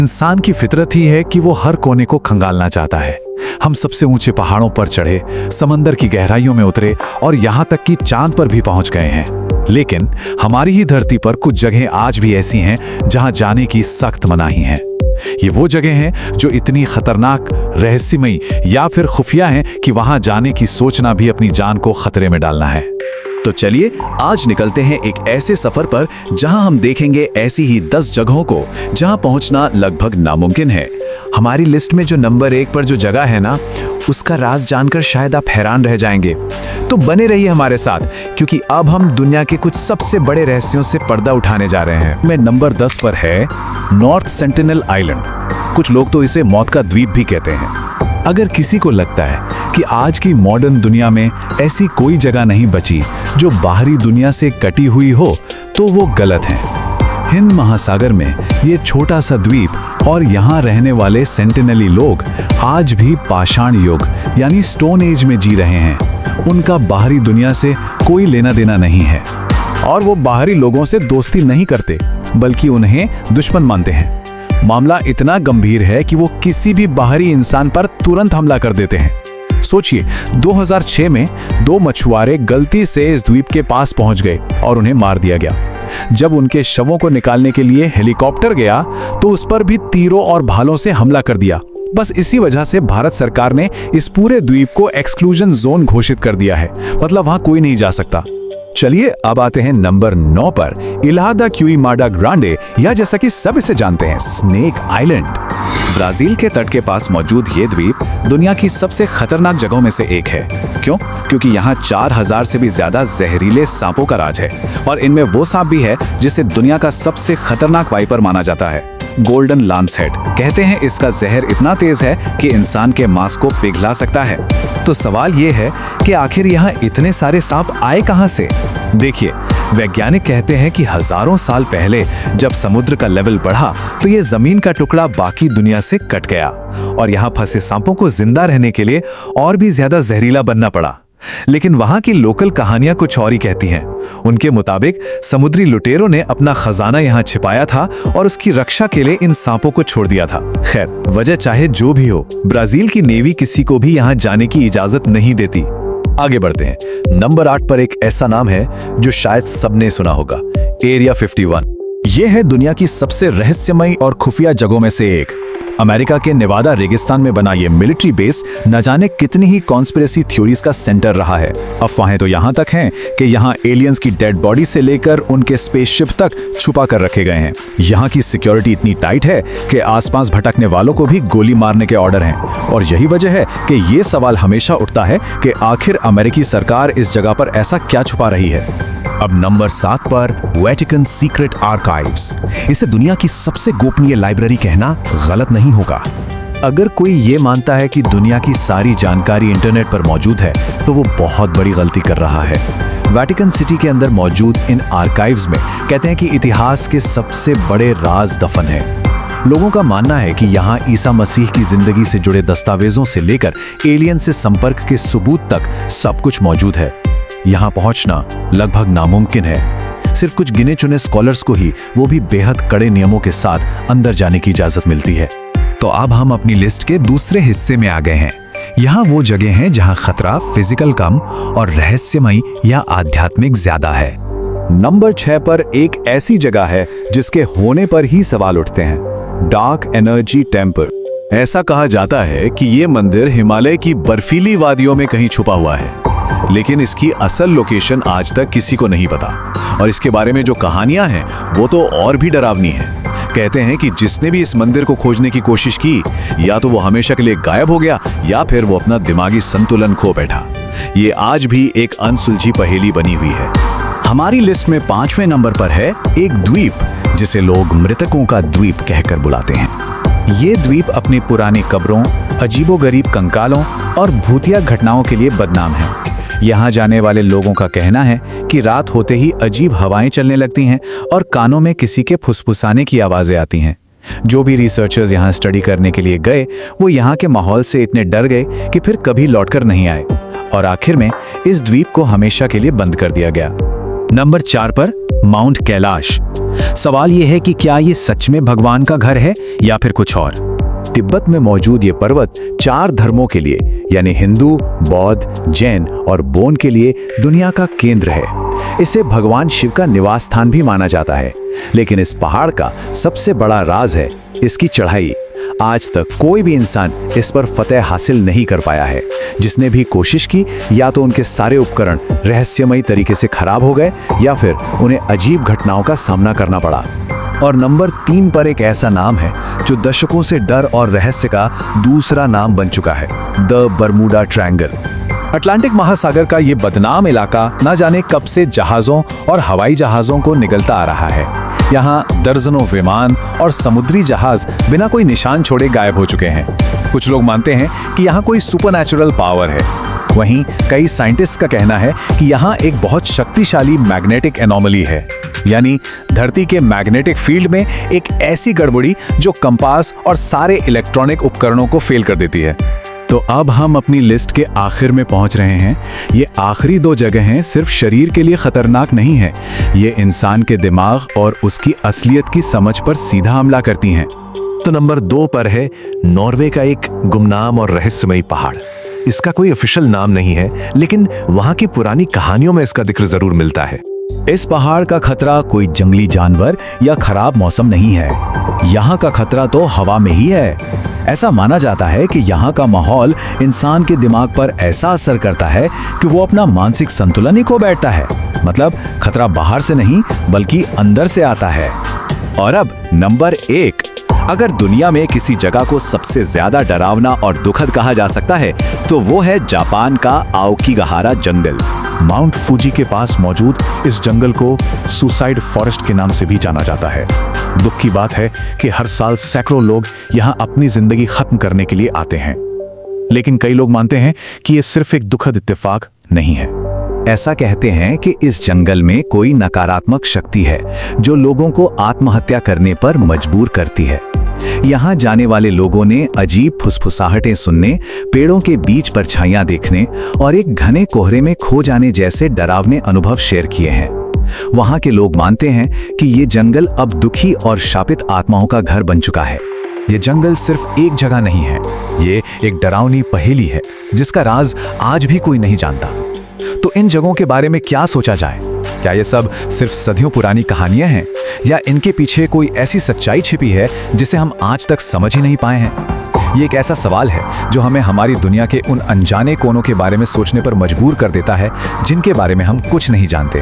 इंसान की फितरत ही है कि वो हर कोने को खंगालना चाहता है। हम सबसे ऊंचे पहाड़ों पर चढ़े, समंदर की गहराइयों में उतरे और यहाँ तक कि चांद पर भी पहुंच गए हैं। लेकिन हमारी ही धरती पर कुछ जगहें आज भी ऐसी हैं जहां जाने की सख्त मनाही है। ये वो जगह हैं जो इतनी खतरनाक, रहस्यमयी या फिर खुफिया हैं कि वहां जाने की सोचना भी अपनी जान को खतरे में डालना है। तो चलिए आज निकलते हैं एक ऐसे सफर पर जहां हम देखेंगे ऐसी ही 10 जगहों को जहां पहुंचना लगभग नामुमकिन है। हमारी लिस्ट में जो नंबर 1 पर जो जगह है ना, उसका राज जानकर शायद आप हैरान रह जाएंगे। तो बने रहिए हमारे साथ, क्योंकि अब हम दुनिया के कुछ सबसे बड़े रहस्यों से पर्दा उठाने जा रहे हैं। में नंबर 10 पर है नॉर्थ सेंटिनल आइलैंड। कुछ लोग तो इसे मौत का द्वीप भी कहते हैं। अगर किसी को लगता है कि आज की मॉडर्न दुनिया में ऐसी कोई जगह नहीं बची जो बाहरी दुनिया से कटी हुई हो, तो वो गलत है। हिंद महासागर में ये छोटा सा द्वीप और यहाँ रहने वाले सेंटिनली लोग आज भी पाषाण युग यानी स्टोन एज में जी रहे हैं। उनका बाहरी दुनिया से कोई लेना देना नहीं है और वो बाहरी लोगों से दोस्ती नहीं करते, बल्कि उन्हें दुश्मन मानते हैं। मामला इतना गंभीर है कि वो किसी भी बाहरी इंसान पर तुरंत हमला कर देते हैं। सोचिए, 2006 में 2 मछुआरे गलती से इस द्वीप के पास पहुंच गए और उन्हें मार दिया गया। जब उनके शवों को निकालने के लिए हेलीकॉप्टर गया तो उस पर भी तीरों और भालों से हमला कर दिया। बस इसी वजह से भारत सरकार ने इस पूरे द्वीप को एक्सक्लूजन जोन घोषित कर दिया है, मतलब वहां कोई नहीं जा सकता। चलिए अब आते हैं नंबर 9 पर, इल्हा दा क्यूइमाडा ग्रांडे, या जैसा कि सब इसे जानते हैं, स्नेक आइलैंड। ब्राजील के तट के पास मौजूद ये द्वीप दुनिया की सबसे खतरनाक जगहों में से एक है। क्यों? क्योंकि यहाँ 4000 से भी ज्यादा जहरीले सांपों का राज है और इनमें वो सांप भी है जिसे दुनिया का सबसे खतरनाक वाइपर माना जाता है, गोल्डन लांसहेड। कहते हैं इसका जहर इतना तेज है कि इंसान के मांस को पिघला सकता है। तो सवाल ये है कि आखिर यहाँ इतने सारे सांप आए कहाँ से? देखिए, वैज्ञानिक कहते हैं कि हजारों साल पहले जब समुद्र का लेवल बढ़ा तो ये जमीन का टुकड़ा बाकी दुनिया से कट गया और यहाँ फंसे सांपों को जिंदा रहने के लिए और भी ज्यादा जहरीला बनना पड़ा। लेकिन वहां की लोकल कहानियां कुछ और ही कहती हैं। उनके मुताबिक समुद्री लुटेरों ने अपना खजाना यहाँ छिपाया था और उसकी रक्षा के लिए इन सांपों को छोड़ दिया था। खैर, वजह चाहे जो भी हो, ब्राजील की नेवी किसी को भी यहाँ जाने की इजाजत नहीं देती। आगे बढ़ते हैं। नंबर 8 पर एक ऐसा नाम है जो शायद सबने सुना होगा, एरिया 51। यह है दुनिया की सबसे रहस्यमयी और खुफिया जगहों में से एक। अमेरिका के नेवादा रेगिस्तान में बना ये मिलिट्री बेस न जाने कितनी ही कॉन्स्पिरेसी थ्योरीज का सेंटर रहा है। अफवाहें तो यहाँ तक हैं कि यहाँ एलियंस की डेड बॉडी से लेकर उनके स्पेसशिप तक छुपा कर रखे गए हैं। यहाँ की सिक्योरिटी इतनी टाइट है कि आसपास भटकने वालों को भी गोली मारने के ऑर्डर हैं। और यही वजह है कि ये सवाल हमेशा उठता है कि आखिर अमेरिकी सरकार इस जगह पर ऐसा क्या छुपा रही है। अब नंबर 7 पर वेटिकन सीक्रेट आर्काइव्स। इसे दुनिया की सबसे गोपनीय लाइब्रेरी कहना गलत नहीं होगा। अगर कोई ये मानता है कि दुनिया की सारी जानकारी इंटरनेट पर मौजूद है तो वो बहुत बड़ी गलती कर रहा है। वेटिकन सिटी के अंदर मौजूद इन आर्काइव्स में कहते हैं कि इतिहास के सबसे बड़े राज दफन है। लोगों का मानना है कि यहाँ ईसा मसीह की जिंदगी से जुड़े दस्तावेजों से लेकर एलियन से संपर्क के सबूत तक सब कुछ मौजूद है। यहाँ पहुंचना लगभग नामुमकिन है। सिर्फ कुछ गिने चुने स्कॉलर्स को ही, वो भी बेहद कड़े नियमों के साथ, अंदर जाने की इजाजत मिलती है। तो अब हम अपनी लिस्ट के दूसरे हिस्से में आ गए हैं। यहाँ वो जगह हैं जहाँ खतरा फिजिकल कम और रहस्यमयी या आध्यात्मिक ज्यादा है। नंबर 6 पर एक ऐसी जगह है जिसके होने पर ही सवाल उठते हैं, डार्क एनर्जी टेम्पल। ऐसा कहा जाता है कि ये मंदिर हिमालय की बर्फीली वादियों में कहीं छुपा हुआ है, लेकिन इसकी असल लोकेशन आज तक किसी को नहीं पता। और इसके बारे में जो कहानियां हैं वो तो और भी डरावनी हैं। कहते हैं कि जिसने भी इस मंदिर को खोजने की कोशिश की, या तो वो हमेशा के लिए गायब हो गया या फिर वो अपना दिमागी संतुलन खो बैठा। ये आज भी एक अनसुलझी पहेली बनी हुई है। हमारी लिस्ट में 5वें नंबर पर है एक द्वीप जिसे लोग मृतकों का द्वीप कहकर बुलाते हैं। ये द्वीप अपनी पुरानी कब्रों, अजीबोगरीब कंकालों और भूतिया घटनाओं के लिए बदनाम है। यहाँ जाने वाले लोगों का कहना है कि रात होते ही अजीब हवाएं चलने लगती हैं और कानों में किसी के फुसफुसाने की आवाजें आती हैं। जो भी रिसर्चर्स यहाँ स्टडी करने के लिए गए, वो यहाँ के माहौल से इतने डर गए कि फिर कभी लौटकर नहीं आए और आखिर में इस द्वीप को हमेशा के लिए बंद कर दिया गया। नंबर 4 पर माउंट कैलाश। सवाल यह है कि क्या ये सच में भगवान का घर है या फिर कुछ और। तिब्बत में मौजूद ये पर्वत 4 धर्मों के लिए यानी हिंदू, बौद्ध, जैन और बोन के लिए दुनिया का केंद्र है। इसे भगवान शिव का निवास स्थान भी माना जाता है। लेकिन इस पहाड़ का सबसे बड़ा राज है इसकी चढ़ाई। आज तक कोई भी इंसान इस पर फतेह हासिल नहीं कर पाया है। जिसने भी कोशिश की या तो उनके सारे उपकरण रहस्यमयी तरीके से खराब हो गए या फिर उन्हें अजीब घटनाओं का सामना करना पड़ा। और नंबर 3 पर एक ऐसा नाम है जो दशकों से डर और रहस्य का दूसरा नाम बन चुका है, द बरमूडा ट्रायंगल। अटलांटिक महासागर का ये बदनाम इलाका न जाने कब से जहाजों और हवाई जहाजों को निगलता आ रहा है। यहाँ दर्जनों विमान और समुद्री जहाज बिना कोई निशान छोड़े गायब हो चुके हैं। कुछ लोग मानते हैं कि यहाँ कोई सुपरनैचुरल पावर है। वहीं कई साइंटिस्ट का कहना है कि यहाँ एक बहुत शक्तिशाली मैग्नेटिक एनोमली है, यानी धरती के मैग्नेटिक फील्ड में एक ऐसी गड़बड़ी जो कंपास और सारे इलेक्ट्रॉनिक उपकरणों को फेल कर देती है। तो अब हम अपनी लिस्ट के आखिर में पहुंच रहे हैं। ये आखिरी 2 जगहें सिर्फ शरीर के लिए खतरनाक नहीं है, ये इंसान के दिमाग और उसकी असलियत की समझ पर सीधा हमला करती हैं। तो नंबर 2 पर है नॉर्वे का एक गुमनाम और रहस्यमयी पहाड़। इसका कोई ऑफिशियल नाम नहीं है, लेकिन वहां की पुरानी कहानियों में इसका जिक्र जरूर मिलता है। इस पहाड़ का खतरा कोई जंगली जानवर या खराब मौसम नहीं है। यहाँ का खतरा तो हवा में ही है। ऐसा माना जाता है कि यहाँ का माहौल इंसान के दिमाग पर ऐसा असर करता है कि वो अपना मानसिक संतुलन ही खो बैठता है। मतलब खतरा बाहर से नहीं बल्कि अंदर से आता है। और अब नंबर 1, अगर दुनिया में किसी जगह को सबसे ज्यादा डरावना और दुखद कहा जा सकता है तो वो है जापान का आओकीगाहारा जंगल। माउंट फूजी के पास मौजूद इस जंगल को सुसाइड फॉरेस्ट के नाम से भी जाना जाता है। दुख की बात है कि हर साल सैकड़ों लोग यहाँ अपनी जिंदगी खत्म करने के लिए आते हैं। लेकिन कई लोग मानते हैं कि ये सिर्फ एक दुखद इत्तेफाक नहीं है। ऐसा कहते हैं कि इस जंगल में कोई नकारात्मक शक्ति है जो लोगों को आत्महत्या करने पर मजबूर करती है। यहाँ जाने वाले लोगों ने अजीब फुसफुसाहटें सुनने, पेड़ों के बीच परछाइयां देखने और एक घने कोहरे में खो जाने जैसे डरावने अनुभव शेयर किए हैं। वहाँ के लोग मानते हैं कि ये जंगल अब दुखी और शापित आत्माओं का घर बन चुका है। ये जंगल सिर्फ एक जगह नहीं है, ये एक डरावनी पहेली है जिसका राज आज भी कोई नहीं जानता। तो इन जगहों के बारे में क्या सोचा जाए? क्या ये सब सिर्फ सदियों पुरानी कहानियां हैं या इनके पीछे कोई ऐसी सच्चाई छिपी है जिसे हम आज तक समझ ही नहीं पाए हैं? ये एक ऐसा सवाल है जो हमें हमारी दुनिया के उन अनजाने कोनों के बारे में सोचने पर मजबूर कर देता है जिनके बारे में हम कुछ नहीं जानते।